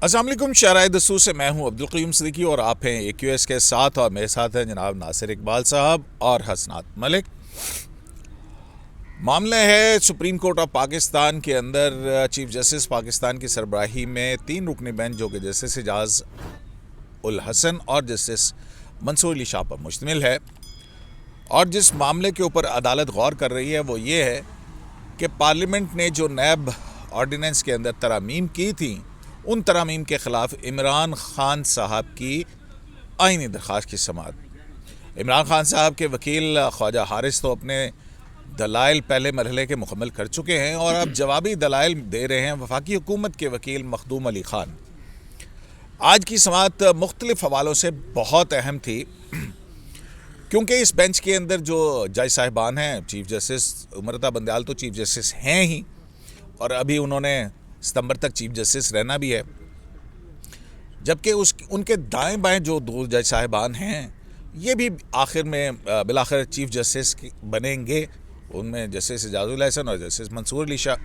अस्सलाम वालेकुम। शराय दस्तूर से मैं हूं अब्दुल क़य्यूम सिद्दीकी और आप हैं AQS के साथ, और मेरे साथ हैं जनाब नासिर इकबाल साहब और हसनात मलिक। मामला है सुप्रीम कोर्ट ऑफ पाकिस्तान के अंदर चीफ जस्टिस पाकिस्तान की सरबराही में 3 रुकनी बेंच जो कि जस्टिस एजाज उल हसन और जस्टिस मंसूर अली शाह पर मुश्तमिल है, और जिस मामले के ऊपर अदालत गौर कर रही है वो ये है कि पार्लियामेंट ने जो नैब ऑर्डिनेंस के अंदर तरामीम की थी, उन तरामीम के ख़िलाफ़ इमरान ख़ान साहब की आइनी दरख्वास्त की समाअत। इमरान ख़ान साहब के वकील ख्वाजा हारिस तो अपने दलाइल पहले मरहले के मुकम्मल कर चुके हैं और अब जवाबी दलाइल दे रहे हैं वफाकी हुकूमत के वकील मखदूम अली ख़ान। आज की समाअत मुख्तलिफ हवालों से बहुत अहम थी, क्योंकि इस बेंच के अंदर जो जज साहिबान हैं, चीफ जस्टिस उमरता बंदयाल तो चीफ जस्टिस हैं ही, और अभी उन्होंने सितंबर तक चीफ जस्टिस रहना भी है, जबकि उनके दाएं बाएं जो 2 जज साहिबान हैं ये भी आखिर में बिलाखिर चीफ जस्टिस बनेंगे। उनमें जस्टिस एजाज उल हसन और जस्टिस मंसूर अली शाह।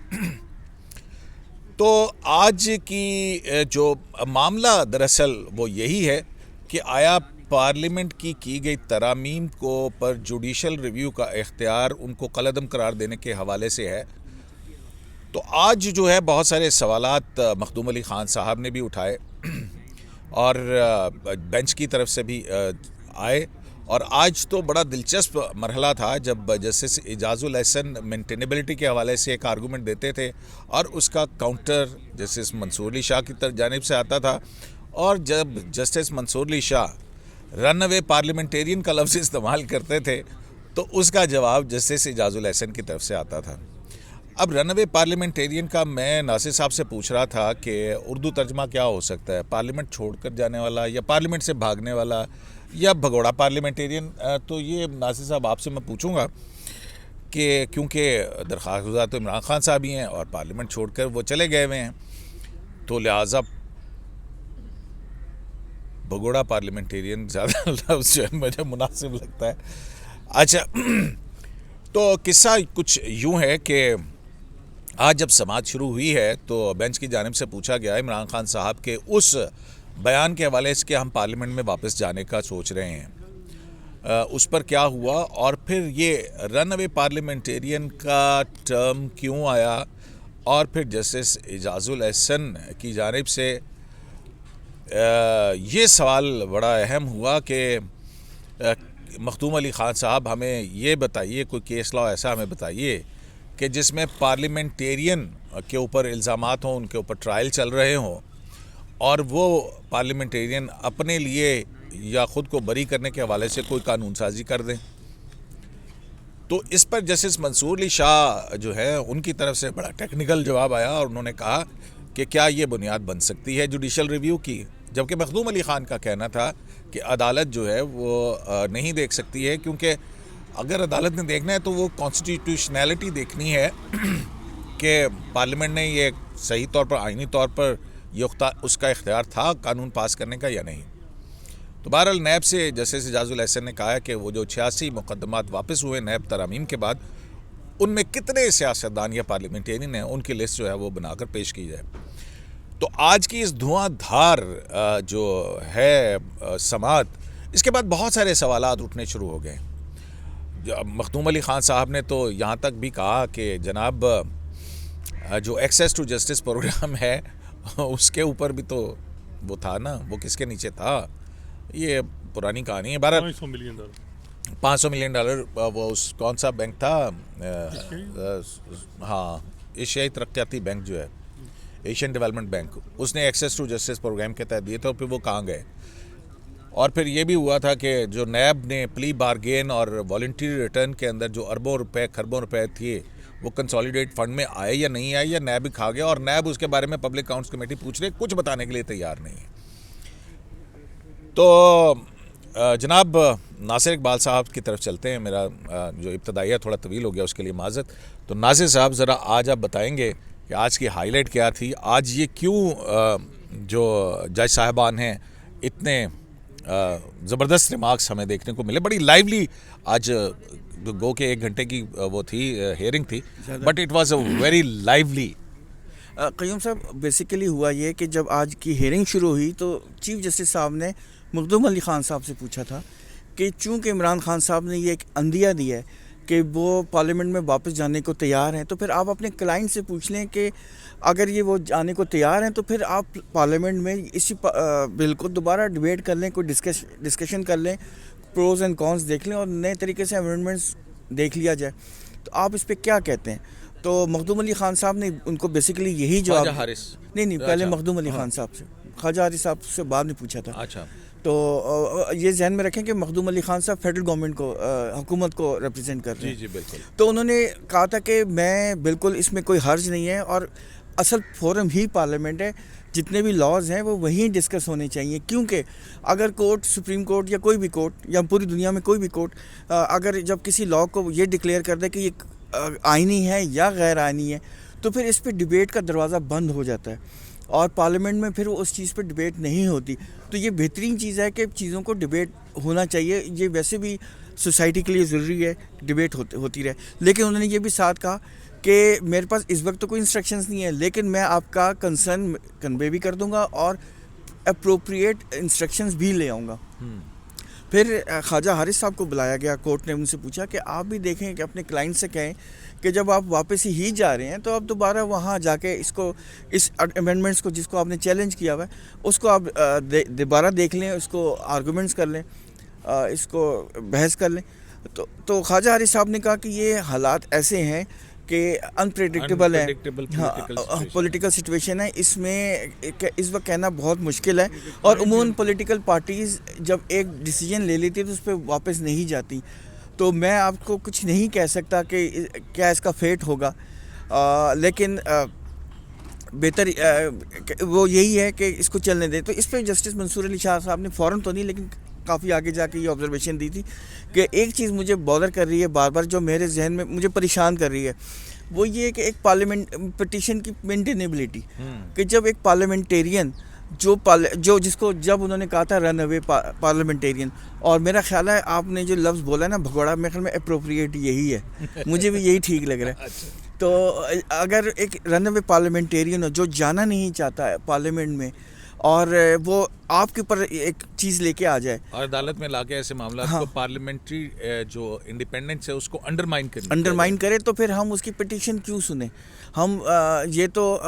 तो आज की जो मामला दरअसल वो यही है कि आया पार्लियामेंट की गई तरामीम को पर जुडिशल रिव्यू का इख्तियार उनको कलअदम करार देने के हवाले से है। तो आज जो है बहुत सारे सवालात मखदूम अली ख़ान साहब ने भी उठाए और बेंच की तरफ से भी आए, और आज तो बड़ा दिलचस्प मरहला था जब जस्टिस एजाज उल हसन मेंटेनेबिलिटी के हवाले से एक आर्गूमेंट देते थे और उसका काउंटर जस्टिस मंसूर अली शाह की जानिब से आता था, और जब justice Mansoor Ali Shah run away parliamentarian का लफ्ज़ इस्तेमाल करते थे तो उसका जवाब जस्टिस एजाज उल हसन की तरफ से आता था। अब रन अवे पार्लियामेंटेरियन का मैं नासिर साहब से पूछ रहा था कि उर्दू तर्जमा क्या हो सकता है, पार्लियामेंट छोड़कर जाने वाला या पार्लियामेंट से भागने वाला या भगोड़ा पार्लियामेंटेरियन। तो ये नासिर साहब आपसे मैं पूछूंगा कि क्योंकि दरख्वास्त गुज़ार तो इमरान ख़ान साहब ही हैं और पार्लियामेंट छोड़कर वो चले गए हुए हैं, तो लिहाजा भगोड़ा पार्लियामेंटेरियन ज़्यादा लफ्ज़ जो है मुझे मुनासिब लगता है। अच्छा, तो किस्सा कुछ यूँ है कि आज जब समाअत शुरू हुई है तो बेंच की जानिब से पूछा गया इमरान ख़ान साहब के उस बयान के हवाले से कि हम पार्लियामेंट में वापस जाने का सोच रहे हैं, उस पर क्या हुआ, और फिर ये रन अवे पार्लियामेंटेरियन का टर्म क्यों आया, और फिर जस्टिस एजाज उल हसन की जानिब से ये सवाल बड़ा अहम हुआ कि मखदूम अली ख़ान साहब हमें ये बताइए, कोई केस लॉ ऐसा हमें बताइए कि जिसमें पार्लियामेंटेरियन के ऊपर इल्ज़ामात हों, उनके ऊपर ट्रायल चल रहे हों, और वो पार्लियामेंटेरियन अपने लिए या ख़ुद को बरी करने के हवाले से कोई कानून साजी कर दें। तो इस पर जस्टिस मंसूर अली शाह जो है उनकी तरफ से बड़ा टेक्निकल जवाब आया, और उन्होंने कहा कि क्या ये बुनियाद बन सकती है जुडिशल रिव्यू की, जबकि मखदूम अली ख़ान का कहना था कि अदालत जो है वो नहीं देख सकती है, क्योंकि अगर अदालत ने देखना है तो वो कॉन्स्टिट्यूशनैलिटी देखनी है कि पार्लियामेंट ने ये सही तौर पर आइनी तौर पर ये उसका इख्तियार था कानून पास करने का या नहीं। तो बहरहाल नैब से जस्टिस एजाज उल हसन ने कहा कि वो जो 86 मुकदमात वापस हुए नैब तरामीम के बाद, उनमें कितने सियासतदान या पार्लियामेंटेरियन हैं उनकी लिस्ट जो है वो बनाकर पेश की जाए। तो आज की इस धुआंधार जो है समाअत, इसके बाद बहुत सारे सवालात उठने शुरू हो गए। मखदूम अली ख़ान साहब ने तो यहाँ तक भी कहा कि जनाब जो एक्सेस टू जस्टिस प्रोग्राम है उसके ऊपर भी तो वो था ना, वो किसके नीचे था, ये पुरानी कहानी है। 500 मिलियन डॉलर वो उस कौन सा बैंक था, हाँ, एशियाई तरक्याती बैंक जो है, एशियन डेवलपमेंट बैंक, उसने एक्सेस टू जस्टिस प्रोग्राम के तहत दिए थे, और फिर वो कहाँ गए। और फिर ये भी हुआ था कि जो नैब ने प्ली बारगेन और वॉलंटरी रिटर्न के अंदर जो अरबों रुपए खरबों रुपए थे वो कंसोलिडेट फंड में आए या नहीं आए, या नैब ही खा गया, और नैब उसके बारे में पब्लिक अकाउंट्स कमेटी पूछ रही, कुछ बताने के लिए तैयार नहीं है। तो जनाब नासिर इकबाल साहब की तरफ चलते हैं। मेरा जो इब्तदाइया थोड़ा तवील हो गया उसके लिए माज़रत। तो नासिर साहब ज़रा आज आप बताएंगे कि आज की हाईलाइट क्या थी, आज ये क्यों जो जज साहिबान हैं इतने ज़बरदस्त रिमार्क्स हमें देखने को मिले। बड़ी लाइवली आज गो के 1 घंटे की वो थी हियरिंग थी, but it was a very lively. Qayyum साहब, बेसिकली हुआ ये कि जब आज की हियरिंग शुरू हुई तो चीफ़ जस्टिस साहब ने मखदूम अली ख़ान साहब से पूछा था कि चूँकि इमरान ख़ान साहब ने ये एक अंदिया दिया है कि वो पार्लियामेंट में वापस जाने को तैयार हैं, तो फिर आप अपने क्लाइंट से पूछ लें कि अगर ये वो जाने को तैयार हैं तो फिर आप पार्लियामेंट में इसी बिल को दोबारा डिबेट कर लें, कोई डिस्कशन कर लें, प्रोज एंड कॉन्स देख लें और नए तरीके से अमेंडमेंट्स देख लिया जाए। तो आप इस पर क्या कहते हैं? तो मखदूम अली ख़ान साहब ने उनको बेसिकली यही जवाब, नहीं पहले मखदूम अली ख़ान साहब से, ख्वाजा हारिस साहब से बाद में पूछा था। अच्छा, तो ये जहन में रखें कि मखदूम अली ख़ान साहब फेडरल गवर्नमेंट को, हुकूमत को रिप्रेजेंट कर रहे हैं। जी बिल्कुल। तो उन्होंने कहा था कि मैं बिल्कुल इसमें कोई हर्ज नहीं है और असल फोरम ही पार्लियामेंट है, जितने भी लॉज हैं वो वहीं डिस्कस होने चाहिए, क्योंकि अगर कोर्ट, सुप्रीम कोर्ट या कोई भी कोर्ट या पूरी दुनिया में कोई भी कोर्ट अगर जब किसी लॉ को ये डिक्लेयर कर दे कि ये आइनी है या गैर आइनी है, तो फिर इस पर डिबेट का दरवाज़ा बंद हो जाता है और पार्लियामेंट में फिर उस चीज़ पर डिबेट नहीं होती। तो ये बेहतरीन चीज़ है कि चीज़ों को डिबेट होना चाहिए, ये वैसे भी सोसाइटी के लिए ज़रूरी है, डिबेट होती रहे। लेकिन उन्होंने ये भी साथ कहा कि मेरे पास इस वक्त तो कोई इंस्ट्रक्शंस नहीं है, लेकिन मैं आपका कंसर्न कन्वे भी कर दूंगा और अप्रोप्रिएट इंस्ट्रक्शंस भी ले आऊँगा। फिर ख्वाजा हारिस साहब को बुलाया गया, कोर्ट ने उनसे पूछा कि आप भी देखें कि अपने क्लाइंट से कहें कि जब आप वापस ही जा रहे हैं तो आप दोबारा वहाँ जाके इस अमेंडमेंट्स को जिसको आपने चैलेंज किया हुआ है उसको आप दोबारा देख लें, उसको आर्गूमेंट्स कर लें, इसको बहस कर लें। तो ख्वाजा हारिस साहब ने कहा कि ये हालात ऐसे हैं कि अनप्रेडिक्टेबल है, हाँ, पॉलिटिकल सिचुएशन है, इसमें इस वक्त कहना बहुत मुश्किल है और उमूमन पॉलिटिकल पार्टीज़ जब एक डिसीजन ले लेती है तो उस पर वापस नहीं जाती। तो मैं आपको कुछ नहीं कह सकता कि क्या इसका फेट होगा, लेकिन बेहतर वो यही है कि इसको चलने दें। तो इस पर जस्टिस मंसूर अली शाह साहब ने फ़ौरन तो नहीं लेकिन काफ़ी आगे जाके ये ऑब्जर्वेशन दी थी कि एक चीज़ मुझे बॉदर कर रही है बार बार, जो मेरे जहन में मुझे परेशान कर रही है, वो ये कि एक पार्लियामेंट पिटीशन की मेंटेनेबिलिटी, कि जब एक पार्लियामेंटेरियन जो जिसको जब उन्होंने कहा था रन अवे पार्लियामेंटेरियन, और मेरा ख्याल है आपने जो लफ्ज़ बोला ना भगोड़ा, मेरे ख्याल में अप्रोप्रिएट यही है, मुझे भी यही ठीक लग रहा है। तो अगर एक रन अवे पार्लियामेंटेरियन हो जो जाना नहीं चाहता है पार्लियामेंट में और वो आपके ऊपर एक चीज़ लेके आ जाए और अदालत में लाके ऐसे मामला को पार्लियामेंट्री जो इंडिपेंडेंस है उसको अंडरमाइन करे, तो फिर हम उसकी पिटीशन क्यों सुने? हम ये तो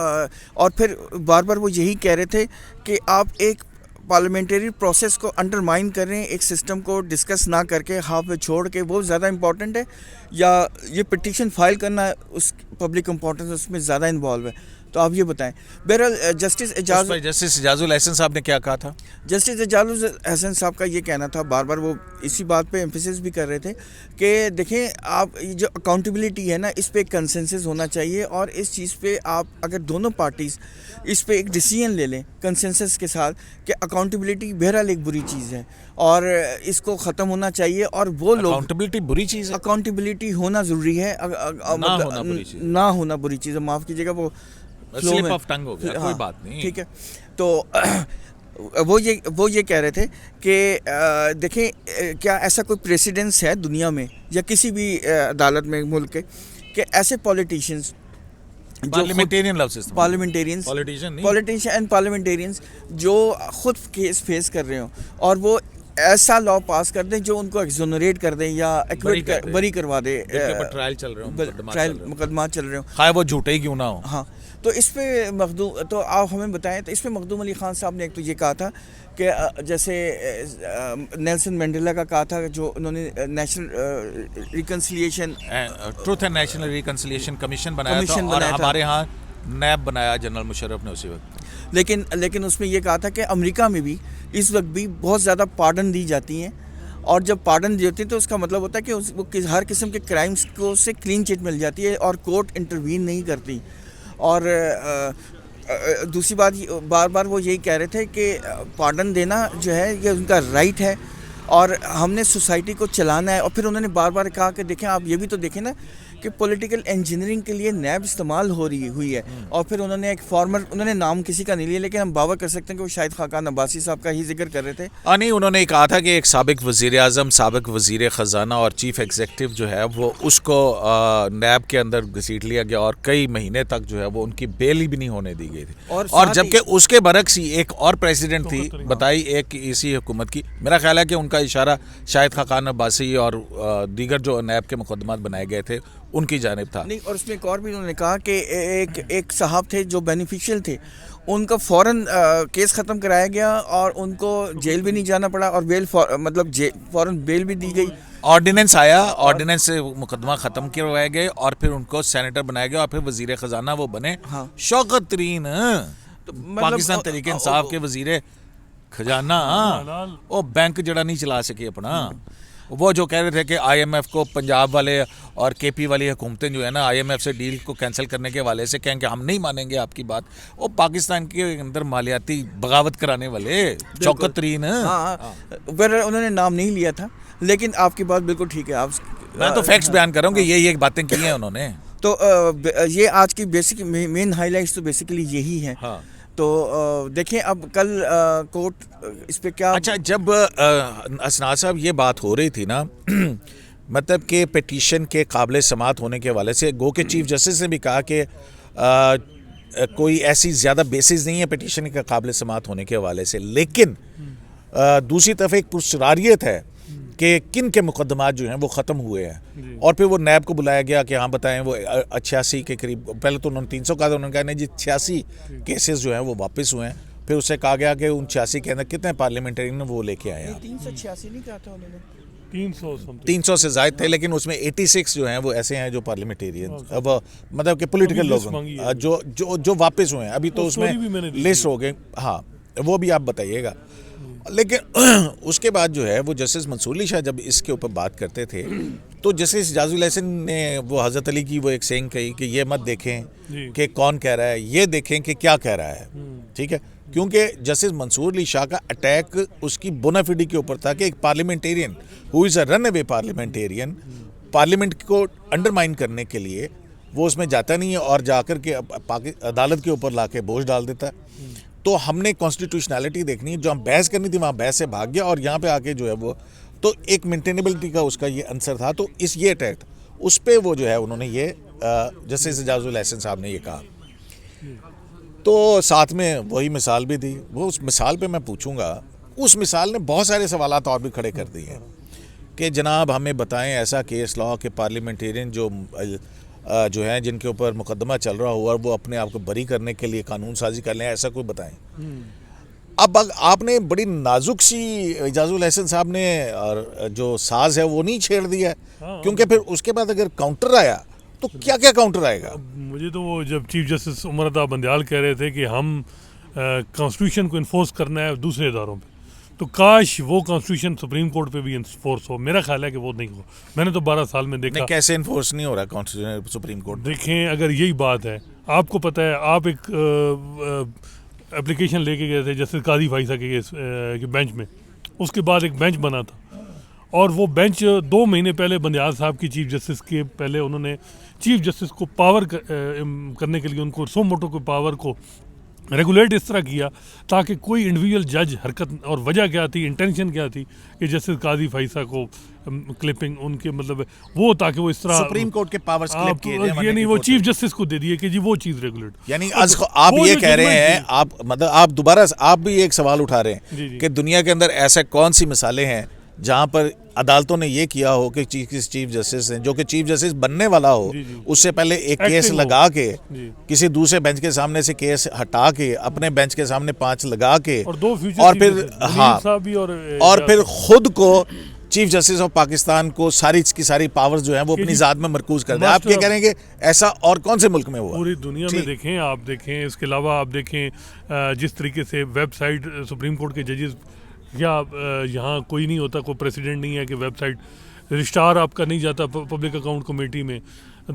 और फिर बार बार वो यही कह रहे थे कि आप एक पार्लियामेंट्री प्रोसेस को अंडरमाइन करें, एक सिस्टम को डिस्कस ना करके हाफ में छोड़ के, वो ज़्यादा इम्पॉर्टेंट है या ये पिटीशन फाइल करना उस पब्लिक इम्पोर्टेंस उसमें ज़्यादा इन्वॉल्व है? तो आप ये बताएं। बहरहाल जस्टिस एजाजुल हसन साहब ने क्या कहा था? जस्टिस एजाजुल हसन साहब का ये कहना था, बार बार वो इसी बात पे एम्फेसिस भी कर रहे थे कि देखें आप जो अकाउंटेबिलिटी है ना, इस पे एक कंसेंसस होना चाहिए और इस चीज़ पे आप अगर दोनों पार्टीज़ इस पे एक डिसीजन ले लें कंसेंसस के साथ कि अकाउंटेबिलिटी बहरहाल एक बुरी चीज़ है और इसको ख़त्म होना चाहिए, और वो लोग अकाउंटेबिलिटी बुरी चीज़ है, अकाउंटेबिलिटी होना ज़रूरी है, ना होना बुरी चीज़ है, माफ़ कीजिएगा वो स्लिप ऑफ टंग हो गया, कोई बात नहीं, ठीक है। तो वो ये कह रहे थे कि देखें क्या ऐसा कोई प्रेसिडेंस है दुनिया में या किसी भी अदालत में मुल्क के कि ऐसे पॉलिटिशियंस पार्लियामेंटेरियंस जो खुद केस फेस कर रहे हो और वो ऐसा लॉ पास कर दें जो उनको एक्सोनरेट कर दें या बरी करवा दे, ट्रायल चल रहे हो, मुकदमा चल रहे हो, खाए वो झूठे ही क्यों ना हो। हाँ, तो इस पे तो आप हमें बताएं। तो इस पे मखदूम अली ख़ान साहब ने एक तो ये कहा था कि जैसे नेल्सन मंडेला का कहा था, जो उन्होंने national reconciliation truth and national reconciliation commission बनाया था और हमारे यहाँ नैब बनाया जनरल मुशर्रफ ने उसी वक्त। लेकिन उसमें ये कहा था कि अमेरिका में भी इस वक्त भी बहुत ज़्यादा पार्डन दी जाती हैं, और जब पार्डन दी होती है तो उसका मतलब होता है कि वो हर किस्म के क्राइम्स को से क्लीन चिट मिल जाती है और कोर्ट इंटरवीन नहीं करती। और दूसरी बात, बार बार वो यही कह रहे थे कि पार्डन देना जो है ये उनका राइट है और हमने सोसाइटी को चलाना है। और फिर उन्होंने बार बार कहा कि देखें आप ये भी तो देखें ना कि पॉलिटिकल इंजीनियरिंग के लिए नैब इस्तेमाल हुई है। और फिर उन्होंने एक फॉर्मर, उन्होंने नाम किसी का नहीं लिया, लेकिन हम बावर कर सकते हैं कि वो शायद खाकान अब्बासी साहब का ही जिक्र कर रहे थे। नहीं, उन्होंने कहा था कि एक साबिक वज़ीर आज़म, साबिक वज़ीर ख़जाना और चीफ एग्जीक्यूटिव जो है वो उसको नैब के अंदर घसीट लिया गया और कई महीने तक जो है वो उनकी बेल ही भी नहीं होने दी गई थी। और जबकि उसके बरक्स ही एक और प्रेसिडेंट थी बताई एक इसी हुकूमत की, मेरा ख्याल है कि उनका इशारा शायद खाकान अब्बासी और दीगर जो नैब के मुकदमात बनाए गए थे उनकी जानिब था। नहीं, और उसमें एक और भी उन्होंने कहा कि एक साहब थे जो बेनिफिशियल थे, उनका फ़ौरन केस ख़त्म कराया गया और उनको जेल भी नहीं जाना पड़ा और मतलब फ़ौरन बेल भी दी गई। ऑर्डिनेंस आया, ऑर्डिनेंस से मुकदमा ख़त्म करवाए गए और फिर उनको सेनेटर बनाया गया और फिर वज़ीर ख़जाना वो बने। हाँ। शौकत तरीन तो मतलब पाकिस्तान तहरीक इंसाफ के वज़ीर खजाना, वो बैंक जड़ा नहीं चला सके अपना। वो जो कह रहे थे कि IMF को पंजाब वाले और KP वाली हुकूमतें जो है ना IMF से डील को कैंसिल करने के हवाले से कहें कि हम नहीं मानेंगे आपकी बात, वो पाकिस्तान के अंदर मालियाती बगावत कराने वाले शौकत तरीन। हाँ, उन्होंने नाम नहीं लिया था, लेकिन आपकी बात बिल्कुल ठीक है। आप मैं तो फैक्ट्स बयान कर रहा हूँ कि ये बातें की हैं उन्होंने। तो ये आज की बेसिक मेन हाईलाइट्स तो बेसिकली यही हैं। हाँ। तो देखें अब कल कोर्ट इस पे क्या। अच्छा, जब असनाद साहब ये बात हो रही थी ना मतलब कि पिटीशन के काबिल समात होने के हवाले से गो के चीफ जस्टिस ने भी कहा कि कोई ऐसी ज़्यादा बेसिस नहीं है पिटीशन के काबिल समात होने के हवाले से, लेकिन दूसरी तरफ एक पुरसरारियत है कि किन के मुकदमात जो हैं वो ख़त्म हुए हैं। और फिर वो नैब को बुलाया गया कि हाँ बताएं, वो 86 के करीब, पहले तो उन्होंने 300 कहा था, उन्होंने कहा नहीं जी 86 केसेस जो हैं वो वापस हुए हैं। फिर उससे कहा गया कि उन 86 के अंदर कितने पार्लियामेंटरियन वो लेके आए हैं। 386 नहीं कहा था उन्होंने, 300 से ज़ायद थे, लेकिन उसमें 86 जो हैं वो ऐसे हैं जो पार्लियामेंटेरियन अब मतलब कि पॉलिटिकल लोग जो वापस हुए हैं। अभी तो उसमें लिस्ट हो गए, हाँ वो भी आप बताइएगा। लेकिन उसके बाद जो है वो जस्टिस मंसूर अली शाह जब इसके ऊपर बात करते थे तो जस्टिस इजाजुल हसन ने वो हज़रत अली की वो एक सेइंग कही कि ये मत देखें कि कौन कह रहा है, ये देखें कि क्या कह रहा है। ठीक है, क्योंकि जस्टिस मंसूर अली शाह का अटैक उसकी बोनाफिडी के ऊपर था कि एक parliamentarian who is a run away parliamentarian parliament को अंडरमाइन करने के लिए वो उसमें जाता नहीं है और जाकर के अदालत के ऊपर ला के बोझ डाल देता है। तो हमने कॉन्स्टिट्यूशनैलिटी देखनी है, जो हम बहस करनी थी वहाँ बहस से भाग गया और यहाँ पे आके जो है वो तो एक मेंटेनेबिलिटी का उसका ये आंसर था। तो ये अटैक उस पर वो जो है उन्होंने ये जस्टिस इजाजुल हसन साहब ने ये कहा। तो साथ में वही मिसाल भी दी, वो उस मिसाल पे मैं पूछूंगा, उस मिसाल ने बहुत सारे सवालात और भी खड़े कर दिए हैं कि जनाब हमें बताएं ऐसा केस लॉ के पार्लियामेंटेरियन जो हैं जिनके ऊपर मुकदमा चल रहा हुआ वो अपने आप को बरी करने के लिए कानून साजी कर लें, ऐसा कोई बताएं। अब आपने बड़ी नाजुक सी इजाजुल हसन साहब ने और जो साज है वो नहीं छेड़ दिया है, क्योंकि फिर उसके बाद अगर काउंटर आया तो क्या क्या काउंटर आएगा। मुझे तो वो जब चीफ जस्टिस उमर अता बंदयाल कह रहे थे कि हम कॉन्स्टिट्यूशन को इन्फोर्स करना है दूसरे इदारों पे, तो काश वो कॉन्स्टिट्यूशन सुप्रीम कोर्ट पे भी इन्फोर्स हो। मेरा ख्याल है कि वो नहीं हो। मैंने तो 12 साल में देखा। कैसे इन्फोर्स नहीं हो रहा कॉन्स्टिट्यूशन सुप्रीम कोर्ट? देखें, अगर यही बात है, आपको पता है आप एक एप्लीकेशन लेके गए थे जस्टिस कादी फाइसा के बेंच में, उसके बाद एक बेंच बना था और वो बेंच 2 महीने पहले बंदयाल साहब की चीफ जस्टिस के पहले उन्होंने चीफ जस्टिस को पावर करने के लिए उनको सो मोटो के पावर को रेगुलेट इस तरह किया ताकि कोई इंडिविजुअल जज हरकत, और वजह क्या थी, इंटेंशन क्या थी कि जस्टिस कादी फाइसा को क्लिपिंग उनके मतलब वो, ताकि वो इस तरह सुप्रीम कोर्ट के पावर्स क्लिप किए जाए, यानी वो चीफ जस्टिस को दे दिए कि जी वो चीज़ रेगुलेट। यानी आप ये कह रहे हैं, आप मतलब आप दोबारा आप भी एक सवाल उठा रहे हैं कि दुनिया के अंदर ऐसा कौन सी मिसालें हैं जहां पर अदालतों ने ये किया हो कि चीफ जस्टिस ने, जो कि चीफ जस्टिस बनने वाला हो, उससे पहले एक केस लगा के किसी दूसरे बेंच के सामने से केस हटा के अपने बेंच के सामने 5 लगा के और फिर हाँ और फिर खुद को चीफ जस्टिस ऑफ पाकिस्तान को सारी की सारी पावर्स जो है वो अपनी ज़ात में मरकूज कर दे। आप क्या करेंगे, ऐसा और कौन से मुल्क में हुआ? पूरी दुनिया में देखें, आप देखें, इसके अलावा आप देखें जिस तरीके से वेबसाइट सुप्रीम कोर्ट के जजेस या यहाँ कोई नहीं होता, कोई प्रेसिडेंट नहीं है कि वेबसाइट रजिस्ट्रार आपका नहीं जाता पब्लिक अकाउंट कमेटी में।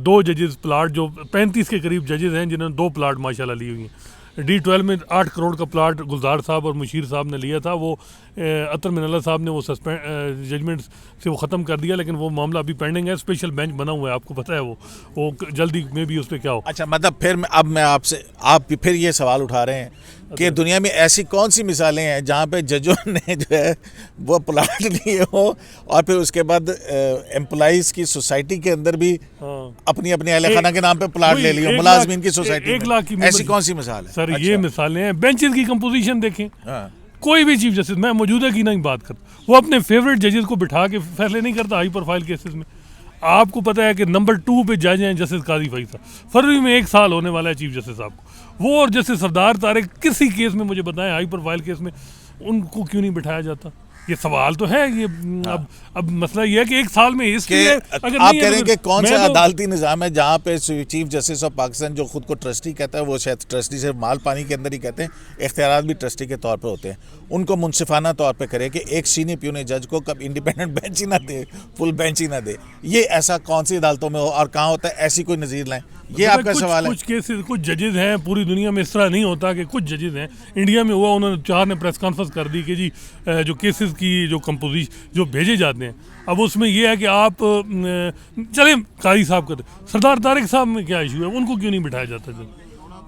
2 जजेस प्लाट, जो 35 के करीब जजेस हैं जिन्होंने 2 प्लाट माशाल्लाह ली हुई हैं, D12 में 8 करोड़ का प्लाट गुलजार साहब और मुशीर साहब ने लिया था, वो अतर मिनल्ला साहब ने वो सस्पेंड जजमेंट से वो ख़त्म कर दिया, लेकिन वो मामला अभी पेंडिंग है। स्पेशल बेंच बना हुआ है, आपको पता है वो जल्दी में भी उस पर क्या हो। अच्छा, मतलब फिर अब मैं आपसे, आप फिर ये सवाल उठा रहे हैं कि दुनिया में ऐसी कौन सी मिसालें हैं जहाँ पे जजों ने जो है वो प्लाट लिए हो और फिर उसके बाद एम्प्लॉइज़ की सोसाइटी के अंदर भी अपनी अपनी अहले खाना के नाम पे प्लाट ले लियो, मुलाजमीन की सोसाइटी 1 लाख की ऐसी कौन सी मिसाल है? सर ये मिसालें हैं। बेंचेस की कंपोजिशन देखें, कोई भी चीफ जस्टिस, मैं मौजूदा की नहीं बात करता, वो अपने फेवरेट जजेस को बिठा के फैसले नहीं करता हाई प्रोफाइल केसेस में। आपको पता है कि नंबर 2 पे जज हैं जस्टिस काजी फैसल, फरवरी में 1 साल होने वाला है चीफ जस्टिस साहब को। वो और जस्टिस सरदार तारिक किसी केस में मुझे बताएं हाई प्रोफाइल केस में उनको क्यों नहीं बिठाया जाता? ये सवाल तो है। ये अब मसला ये है कि 1 साल में हिस्ट्री है। अगर आप नहीं कह रहे हैं कि कौन सा तो अदालती निज़ाम है जहाँ पे चीफ जस्टिस ऑफ पाकिस्तान जो खुद को ट्रस्टी कहता है, वो शायद ट्रस्टी से माल पानी के अंदर ही कहते हैं, इख्तियारात भी ट्रस्टी के तौर पे होते हैं, उनको मुनसिफाना तौर पे करे कि एक सीनियर प्यून जज को कब इंडिपेंडेंट बेंच ही ना दे, फुल बेंच ही ना दे। ये ऐसा कौन सी अदालतों में हो और कहाँ होता है? ऐसी कोई नज़ीर लाएं, ये आपका सवाल है। कुछ केसेस, कुछ जजेस हैं, पूरी दुनिया में इस तरह नहीं होता कि कुछ जजेस हैं। इंडिया में हुआ, उन्होंने 4 ने प्रेस कॉन्फ्रेंस कर दी कि जी जो केसेस की जो कंपोजिशन जो भेजे जाते हैं, अब उसमें ये है कि आप चले काजी साहब का, सरदार तारिक साहब में क्या इशू है, उनको क्यों नहीं बिठाया जाता?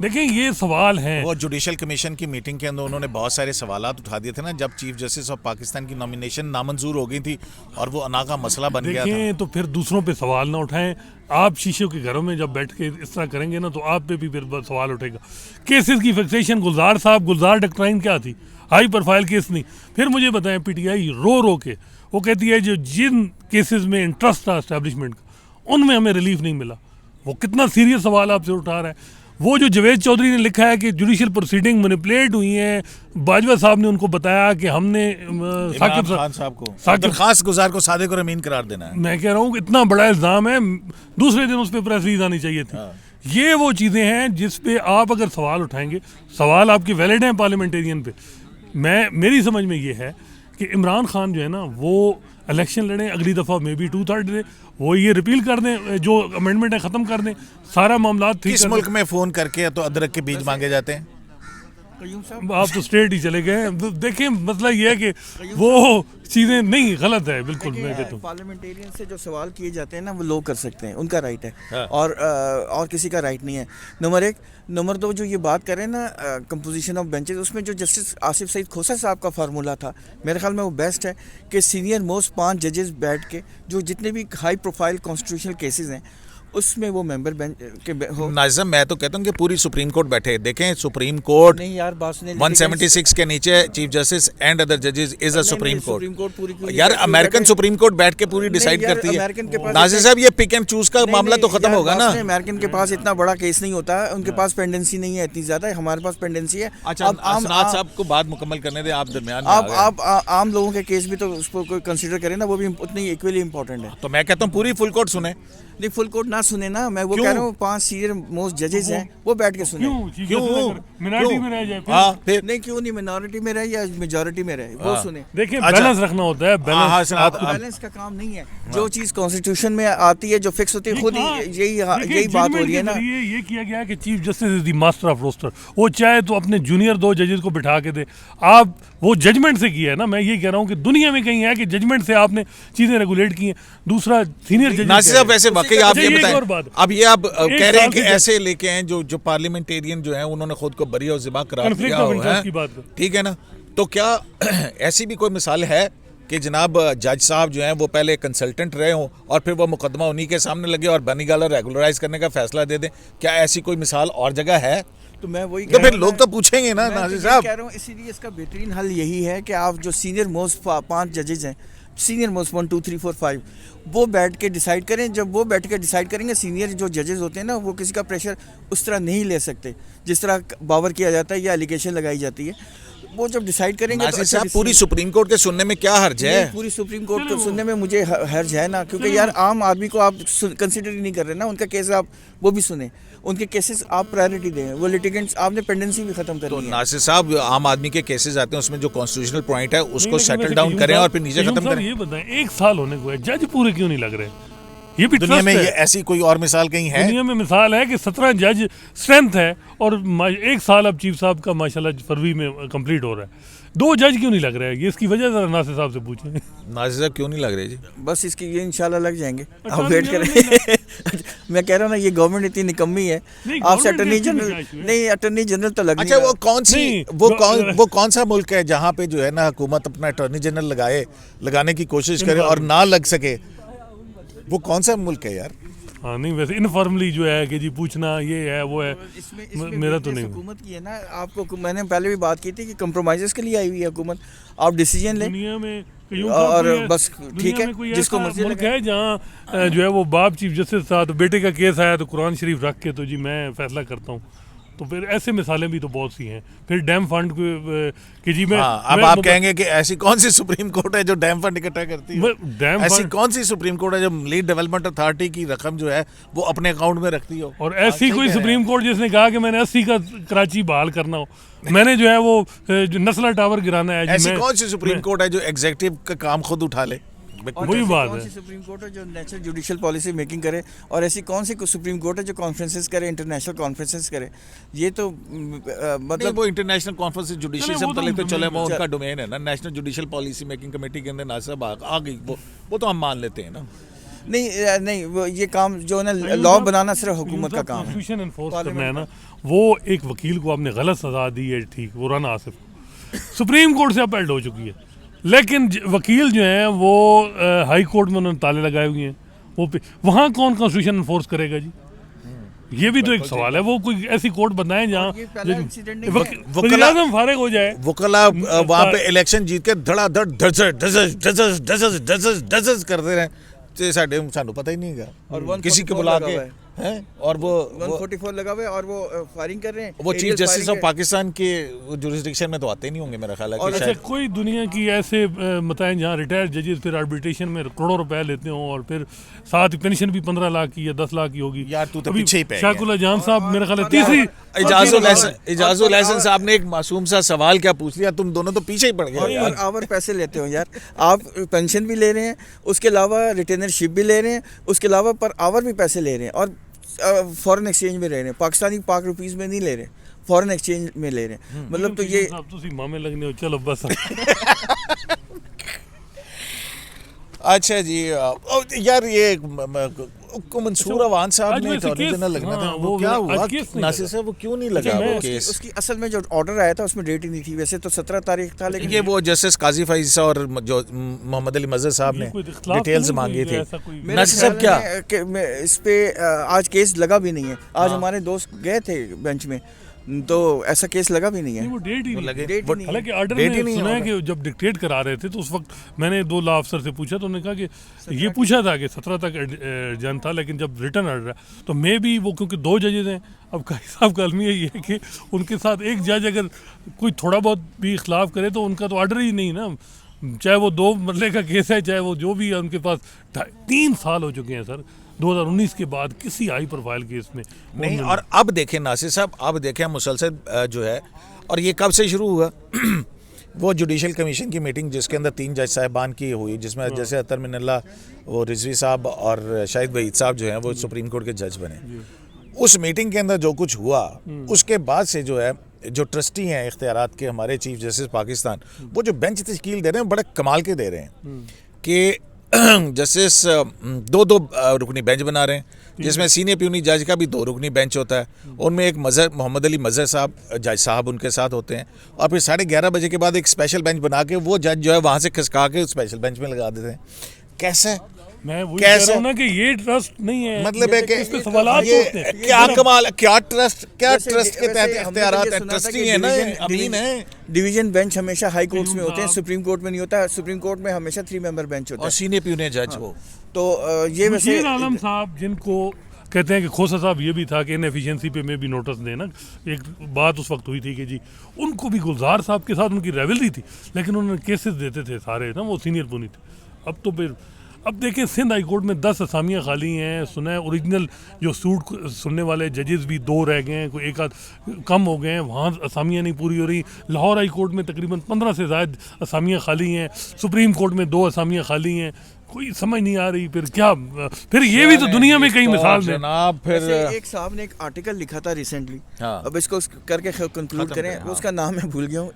देखें ये सवाल है। वो जुडिशल कमीशन की मीटिंग के अंदर उन्होंने बहुत सारे सवालात उठा दिए थे ना, जब चीफ जस्टिस ऑफ पाकिस्तान की नॉमिनेशन नामंजूर हो गई थी और वो अना का मसला बन गया था। तो फिर दूसरों पे सवाल ना उठाएं। आप शीशे के घरों में जब बैठ के इस तरह करेंगे ना, तो आप पे भी फिर सवाल उठेगा। केसेस की फिक्सेशन, गुलजार साहब, गुलजार डॉक्ट्राइन क्या थी? हाई प्रोफाइल केस नहीं। फिर मुझे बताएं, पीटीआई रो के वो कहती है जो जिन केसेस में इंटरेस्ट था एस्टैब्लिशमेंट का, उनमें हमें रिलीफ नहीं मिला। वो कितना सीरियस सवाल आपसे उठा रहा है। वो जो जवेद चौधरी ने लिखा है कि जुडिशल प्रोसीडिंग मैनिपुलेट हुई है, बाजवा साहब ने उनको बताया कि हमने साकिब खान साहब को दरखास्त गुजार को सादिक और अमीन करार देना है। मैं कह रहा हूँ कि इतना बड़ा इल्ज़ाम है, दूसरे दिन उस पर प्रेस रिलीज आनी चाहिए थी। ये वो चीज़ें हैं जिस पे आप अगर सवाल उठाएंगे, सवाल आपके वैलिड हैं पार्लियामेंटेरियन पे। मेरी समझ में ये है कि इमरान खान जो है ना, वो इलेक्शन लड़ें, अगली दफ़ा मे बी 2/3 दे, वो ये रिपील कर दें, जो अमेंडमेंट है ख़त्म कर दें, सारा मामला ठीक। किस मुल्क में फ़ोन करके तो अदरक के बीज मांगे जाते हैं? आप तो स्ट्रेट ही चले गए। देखिए मसला ये है कि वो चीज़ें नहीं, गलत है बिल्कुल। मैं कहता हूँ पार्लियामेंटेरियन से जो सवाल किए जाते हैं ना, वो लोग कर सकते हैं, उनका राइट है। और किसी का राइट नहीं है। नंबर 1। नंबर 2, जो ये बात करें ना कंपोजिशन ऑफ बेंचेस, उसमें जो जस्टिस आसिफ सईद खोसा साहब का फार्मूला था, मेरे ख्याल में वो बेस्ट है कि सीनियर मोस्ट 5 जजेस बैठ के जो जितने भी हाई प्रोफाइल कॉन्स्टिट्यूशनल केसेस हैं उसमें वो मेंबर बेंच के हो। नाज़िम, मैं तो कहता हूँ कि पूरी सुप्रीम कोर्ट बैठे। देखें सुप्रीम कोर्ट नहीं यार, बात सुनिए, 176 के नीचे चीफ जस्टिस एंड अदर जजेस इज अ सुप्रीम कोर्ट। पूरी यार अमेरिकन सुप्रीम कोर्ट बैठ के पूरी डिसाइड करती है। नाज़िम साहब, ये पिक एंड चूज का मामला तो खत्म होगा ना। अमेरिकन के पास इतना बड़ा केस नहीं होता है, उनके पास पेंडेंसी नहीं है इतनी ज्यादा, हमारे पास पेंडेंसी है। अच्छा, अब साहब को बात मुकम्मल करने दे, आप दरमियान में आप आम लोगों के केस भी तो उसको कोई कंसीडर करें ना, वो भी उतनी इक्वली इंपॉर्टेंट है। तो मैं कहता हूँ पूरी फुल कोर्ट सुने। नहीं, फुल कोर्ट ना सुने ना, मैं वो कह रहा हूँ 5 सीनियर मोस्ट जजेस हैं, वो बैठ के सुने। क्यों मिनॉरिटी में रह जाए? फिर नहीं, क्यों नहीं, मिनॉरिटी में रहे या मेजॉरिटी में रहे, वो सुने। देखिए बैलेंस रखना होता है। बैलेंस का काम नहीं है। जो चीज कॉन्स्टिट्यूशन में आती है, जो फिक्स होती है, खुद यही बात हो रही है ना। ये किया गया कि chief justice is the master of roster. वो चाहे तो अपने जूनियर 2 जजेस को बिठा के दे। आप वो जजमेंट से किया है ना। मैं ये कह रहा हूँ कि दुनिया में कहीं है कि जजमेंट से आपने चीजें रेगुलेट की हैं। दूसरा सीनियर जज वैसे वाकई आप ये बताएं, अब ये आप कह रहे हैं कि ऐसे लेके हैं जो पार्लियामेंटेरियन जो है उन्होंने खुद को बरी और ज़िबा करार दिया हुआ है, ठीक है ना। तो क्या ऐसी भी कोई मिसाल है कि जनाब जज साहब जो हैं वो पहले कंसल्टेंट रहे हों और फिर वो मुकदमा उन्हीं के सामने लगे और बनीगाला रेगुलराइज करने का फैसला दे दें? क्या ऐसी कोई मिसाल और जगह है? तो मैं वही तो फिर लोग तो पूछेंगे ना नाज़िर साहब। कह रहा हूँ इसीलिए इसका बेहतरीन हल यही है कि आप जो सीनियर मोस्ट 5 जजेज हैं, सीनियर मोस्ट 1 2 3 4 5, वो बैठ के डिसाइड करें। जब वो बैठ के डिसाइड करेंगे, सीनियर जो जजेस होते हैं ना, वो किसी का प्रेशर उस तरह नहीं ले सकते जिस तरह बावर किया जाता है या एलिगेशन लगाई जाती है। वो जब डिसाइड करेंगे तो अच्छा, पूरी सुप्रीम कोर्ट के सुनने में क्या हर्ज है? पूरी सुप्रीम कोर्ट को सुनने में मुझे हर्ज है ना, क्योंकि यार आम आदमी को आप कंसिडर ही नहीं कर रहे ना। उनका केस आप वो भी सुने, उनके केसेस आप प्रायोरिटी दें। वो लिटिगेंट्स आपने पेंडेंसी भी खत्म कर दी है। नासिर साहब, आम आदमी के केसेस आते हैं, उसमें जो कॉन्स्टिट्यूशनल पॉइंट है उसको सेटल डाउन करें और फिर नीचे खत्म करें। ये बताएं, 1 साल होने को है, जज पूरे क्यों नहीं लग रहे? ये भी दुनिया में trust ये है। ऐसी कोई और मिसाल कहीं है? दुनिया में मिसाल है कि 17 जज स्ट्रेंथ है और 1 साल अब चीफ साहब का माशाल्लाह फरवरी में कंप्लीट हो रहा है। 2 जज क्यों नहीं लग रहा है? ये इसकी वजह जरा नासिर साहब से पूछें। नासिर साहब क्यों नहीं लग रहे जी? बस इसकी ये इंशाल्लाह लग जाएंगे, आप Attorney वेट General करें। मैं कह रहा हूँ ना, ये गवर्नमेंट इतनी निकम्मी है। नहीं, आपसे government अटर्नी इसमें जनरल क्या issue है? नहीं, अटर्नी जनरल तो लग अच्छा, नहीं वो रहा। कौन सी नहीं, वो कौन सा मुल्क है जहाँ पे जो है ना हुकूमत अपना अटॉर्नी जनरल लगाने की कोशिश करे और ना लग सके? वो कौन सा मुल्क है यार? हाँ नहीं, वैसे इनफॉर्मली जो है कि जी पूछना ये है वो है, इसमें मेरा तो weakness नहीं। हुकूमत की है ना। आपको मैंने पहले भी बात की थी कि कंप्रोमाइज़ के लिए आई हुई है हुकूमत। आप डिसीजन लें दुनिया में यूं और कोई है- बस दुनिया ठीक है, में कोई जिसको ऐसा मर्जी मुल्क लगे। है जहाँ जो है वो बाप चीफ जस्टिस था तो बेटे का केस आया तो कुरान शरीफ रख के तो जी मैं फैसला करता हूँ। तो फिर ऐसे मिसालें भी तो बहुत सी हैं। फिर डैम फंड को कि जी मैं हाँ, अब मैं- आप कहेंगे कि ऐसी कौन सी सुप्रीम कोर्ट है जो डैम फंड इकट्ठा करती है? डैम ऐसी फंड कौन सी सुप्रीम कोर्ट है जो लीड डेवलपमेंट अथॉरिटी की रकम जो है वो अपने अकाउंट में रखती हो? और ऐसी सही कोई कह रहे सुप्रीम कोर्ट जिसने कहा कि मैंने 80 का कराची बहाल करना हो, मैंने जो है वो जो नस्ला टावर गिराना है जी, ऐसी मैं- कौन सी सुप्रीम मैं- कोर्ट है जो एग्जीक्यूटिव का काम खुद उठा ले? और वही ऐसी बात कौन है। सी सुप्रीम कोर्ट है जो नेशनल जुडिशल पॉलिसी मेकिंग करे, और ऐसी कौन सी सुप्रीम कोर्ट है जो कॉन्फ्रेंसेस करे, इंटरनेशनल कॉन्फ्रेंसेस करे? ये तो नहीं, मतलब वो इंटरनेशनल कॉन्फ्रेंस जुडिशरी चले, से वो तो मुतल्लिक तो चले, वो चल- उनका डोमेन है ना। National judicial policy making committee के अंदर नासिर साहब आ गई, वो तो हम मान लेते हैं ना। नहीं वो ये काम जो है ना, लॉ बनाना सिर्फ हुकूमत का काम है। कॉन्स्टिट्यूशन एनफोर्स करना पार्लियामेंट है ना। वो एक वकील को आपने गलत सजा दी है, ठीक, वो राना आसिफ को सुप्रीम कोर्ट से अपील हो चुकी है, लेकिन वकील जो हैं वो हाई कोर्ट में उन्होंने ताले लगाए हुए हैं। वहाँ कौन कॉन्स्टिट्यूशन एनफोर्स करेगा जी? ये भी तो एक सवाल है। वो कोई ऐसी कोर्ट बनाए जहाँ ये पहला इंसिडेंट नहीं है। वकील आज़म फारिग हो जाए। वकला वहाँ पे इलेक्शन जीत के धड़ाधड़ धस करते रहे, तो सानू पता ही नहीं है और किसी के 144 बुला लगा के हुआ है। हैं। और वो 144 लगा हुआ है और वो फायरिंग कर रहे हैं। Chief Aerial justice firing of है। पाकिस्तान के जुरिस्डिक्शन में तो आते नहीं होंगे मेरा ख्याल है और कि अच्छा, शायद। कोई दुनिया की ऐसे बताएं जहाँ रिटायर्ड जजेस फिर आर्बिट्रेशन में करोड़ों रुपए लेते हों और फिर साथ ही पेंशन भी 15 लाख की या 10 लाख की होगी। यार, तू तो अभी पीछे ही पै शाकुल जान साहब मेरे ख्याल है और- तीसरी इजाजुल हसन साहब ने एक मासूम सा सवाल क्या पूछ लिया, तुम दोनों तो पीछे ही पड़ गए और यार। पर आवर पैसे लेते हो यार, आप पेंशन भी ले रहे हैं, उसके अलावा रिटेनरशिप भी ले रहे हैं, उसके अलावा पर आवर भी पैसे ले रहे हैं, और फॉरेन एक्सचेंज में ले रहे हैं। पाकिस्तानी पाक रुपीस में नहीं ले रहे, फॉरेन एक्सचेंज में ले रहे हैं। मतलब तो ये तो मामे लगने हो, चलो बस। अच्छा जी, यार ये मंसूर अवान साहब आज ने वैसे अटॉर्नी केस- जनरल लगना था, हाँ, वो वो क्या आज हुआ? केस नहीं नासिर लगा। साहब वो क्यों नहीं लगा अच्छा, वो मैं केस? उसकी असल में जो ऑर्डर आया था उसमें डेट ही नहीं थी। वैसे तो 17 तारीख था, लेकिन ये वो जस्टिस काजी फैज़ और जो मोहम्मद अली मजहर साहब ये ने कोई इख्तिलाफ तो डिटेल्स नहीं मांगे कोई थे। ऐसा कोई- मेरे नासिर साहब ख्याल क्या? में कि इस पे आज केस लगा भी नहीं है। आज हाँ। हमारे दोस्त गए थे बेंच में, तो ऐसा केस लगा भी नहीं नहीं, है। वो डेट ही वो नहीं। लगे डेट वो- नहीं है। हालांकि ऑर्डर डेट ही में नहीं है सुना है ऑर्डर। कि जब डिक्टेट करा रहे थे तो उस वक्त मैंने 2 लॉ अफसर से पूछा तो उन्होंने कहा कि ये पूछा था कि 17 तक एडजन था, लेकिन जब रिटर्न ऑर्डर है तो मे भी वो, क्योंकि 2 जजेज हैं। अब काजी साहब का अलमिया ये है कि उनके साथ एक जज अगर कोई थोड़ा बहुत भी इख्लाफ करे तो उनका तो ऑर्डर ही नहीं ना, चाहे वो 2 मरले का केस है, चाहे वो जो भी है। उनके पास 3 साल हो चुके हैं सर 2019 के बाद किसी हाई प्रोफाइल केस में नहीं, और अब देखें नासिर साहब, अब देखें मुसलसल जो है, और ये कब से शुरू हुआ? वो जुडिशल कमीशन की मीटिंग जिसके अंदर 3 जज साहिबान की हुई, जिसमें जैसे अतर मिनल्ला, वो रिजवी साहब और शाहिद वहीद साहब जो हैं वो सुप्रीम कोर्ट के जज बने। उस मीटिंग के अंदर जो कुछ हुआ उसके बाद से जो है, जो ट्रस्टी हैं इख्तियारात के हमारे चीफ जस्टिस पाकिस्तान, वो जो बेंच तश्कील दे रहे हैं बड़े कमाल के दे रहे हैं कि जस्टिस 2 रुकनी बेंच बना रहे हैं, जिसमें सीनियर प्यूनी जज का भी 2 रुकनी बेंच होता है। उनमें एक मोहम्मद अली मजहर साहब जज साहब उनके साथ होते हैं, और फिर 11:30 बजे के बाद एक स्पेशल बेंच बना के वो जज जो है वहाँ से खिसका के उस स्पेशल बेंच में लगा देते हैं। कैसे? मैं वही कह कैसे? रहा हूं ना कि ये ट्रस्ट नहीं है। मतलब है कि इस पे सवालात ये उठते हैं। क्या कमाल, क्या ट्रस्ट वैसे- के तहत वैसे हमने तो इख्तियारात ये है? सुना था ट्रस्टी कि है ना, डिवीजन- अमीन है। डिवीजन बेंच हमेशा हाई कोर्ट्स में होते हैं, साहब। सुप्रीम कोर्ट में नहीं होता। सुप्रीम कोर्ट में हमेशा 3 मेंबर बेंच होता और है। सीनियर प्यूनी जज वो। तो ये वैसे बशीर आलम साहब जिनको कहते हैं कि खोसा साहब ये भी था कि इनएफिशिएंसी पे में भी नोटिस देना, एक बात उस वक्त हुई थी कि जी उनको भी गुलजार साहब के साथ उनकी रेवलरी थी, लेकिन उन्होंने केसेस देते थे सारे ना, वो सीनियर पुनी थे। अब तो फिर अब देखें सिंध हाई कोर्ट में 10 असामियाँ खाली हैं। सुना है ओरिजिनल जो सूट सुनने वाले जजेस भी 2 रह गए हैं, कोई एक आध कम हो गए हैं, वहाँ असामियाँ नहीं पूरी हो रही। लाहौर हाई कोर्ट में तकरीबन 15 से ज़्यादा असामियाँ खाली हैं। सुप्रीम कोर्ट में 2 असामियाँ खाली हैं। कोई समझ नहीं आ रही फिर क्या, फिर ये भी तो दुनिया में कई मिसाल है। जनाब फिर वैसे एक साहब ने एक आर्टिकल लिखा था रिसेंटली, हाँ। अब इसको करके कंक्लूड खत्म करें, करें, हाँ। उसका नाम मैं भूल गया हूँ।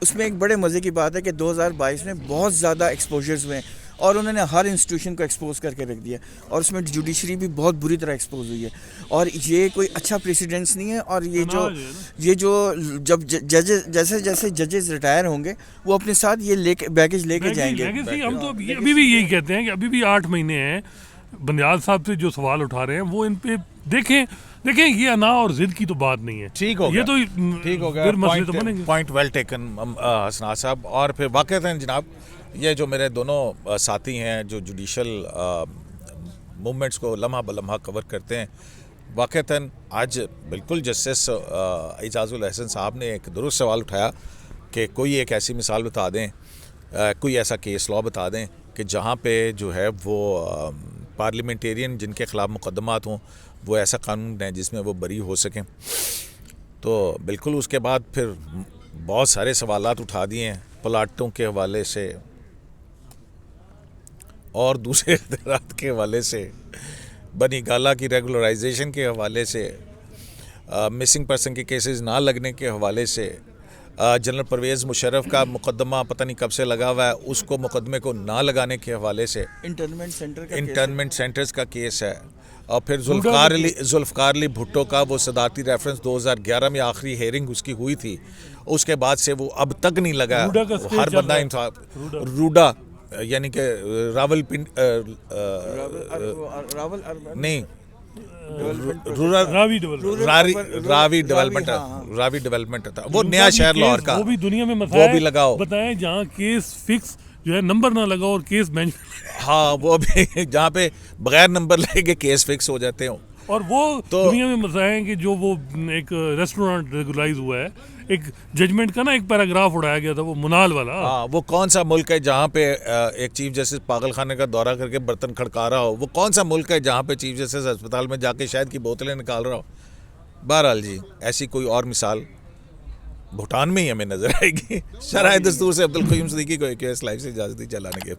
उसमें एक बड़े मज़े की बात है कि 2022 में बहुत ज़्यादा एक्सपोजर्स हुए हैं और उन्होंने हर इंस्टीट्यूशन को एक्सपोज करके रख दिया और उसमें जुडिशरी भी बहुत बुरी तरह एक्सपोज हुई है और ये कोई अच्छा प्रेसिडेंस नहीं है। और ये जो जब जजेस जैसे जैसे जजेस रिटायर होंगे वो अपने साथ ये लेके बैगेज लेके जाएंगे। लेगेसी हम तो अभी भी यही कहते हैं कि अभी भी 8 महीने हैं। बंदयाल साहब से जो सवाल उठा रहे हैं वो इन पे देखें ये अना और जिद की तो बात नहीं है। ठीक हो गया, ये तो ठीक हो गया, फिर मसले तो बनेंगे। पॉइंट वेल टेकन हसनात साहब। और फिर वाक़ईतन जनाब ये जो मेरे दोनों साथी हैं जो जुडिशल मूवमेंट्स को लम्हा बलम्हा कवर करते हैं, वाक़ईतन आज बिल्कुल जस्टिस एजाज़ुल हसन साहब ने एक दुरुस्त सवाल उठाया कि कोई एक ऐसी मिसाल बता दें, कोई ऐसा केस लॉ बता दें कि जहाँ पे जो है वो पार्लियामेंटेरियन जिनके ख़िलाफ़ मुकदमात हों वो ऐसा कानून है जिसमें वो बरी हो सकें। तो बिल्कुल उसके बाद फिर बहुत सारे सवालात उठा दिए हैं प्लाटों के हवाले से और दूसरे इख्तियारात के हवाले से, बनी गाला की रेगुलराइजेशन के हवाले से, मिसिंग पर्सन के केसेस ना लगने के हवाले से, जनरल परवेज़ मुशर्रफ का मुकदमा पता नहीं कब से लगा हुआ है, उसको मुकदमे को ना लगाने के हवाले से इंटर्नमेंट सेंटर्स का केस है। और फिर जुल्फ़कार अली भुट्टो का वो सदारती रेफरेंस 2011 में आखिरी हेयरिंग उसकी हुई थी, उसके बाद से वो अब तक नहीं लगा। हर बंदा इंसाफ रूडा यानी कि रावल नहीं रावी डेवलपमेंट था वो नया शहर लाहौर का, वो भी दुनिया में वो भी लगाओ बताएं जहाँ केस फिक्स जो है नंबर ना लगा और केस बेंच। हाँ वो भी जहाँ पे बगैर नंबर लगे केस फिक्स हो जाते हो। और वो तो दुनिया में मसला है कि जो वो एक रेस्टोरेंट रेगुलाइज हुआ है, एक जजमेंट का ना एक पैराग्राफ उड़ाया गया था वो मुनाल वाला। हाँ वो कौन सा मुल्क है जहाँ पे एक चीफ जस्टिस पागल खाने का दौरा करके बर्तन खड़का रहा हो? वो कौन सा मुल्क है जहाँ पे चीफ जस्टिस अस्पताल में जाके शहद की बोतलें निकाल रहा हो? बहरहाल जी ऐसी कोई और मिसाल भूटान में ही हमें नजर आएगी। शरह दस्तूर से अब्दुल क़य्यूम सिद्दीकी को एक लाइफ से इजाज़त दी चलाने के।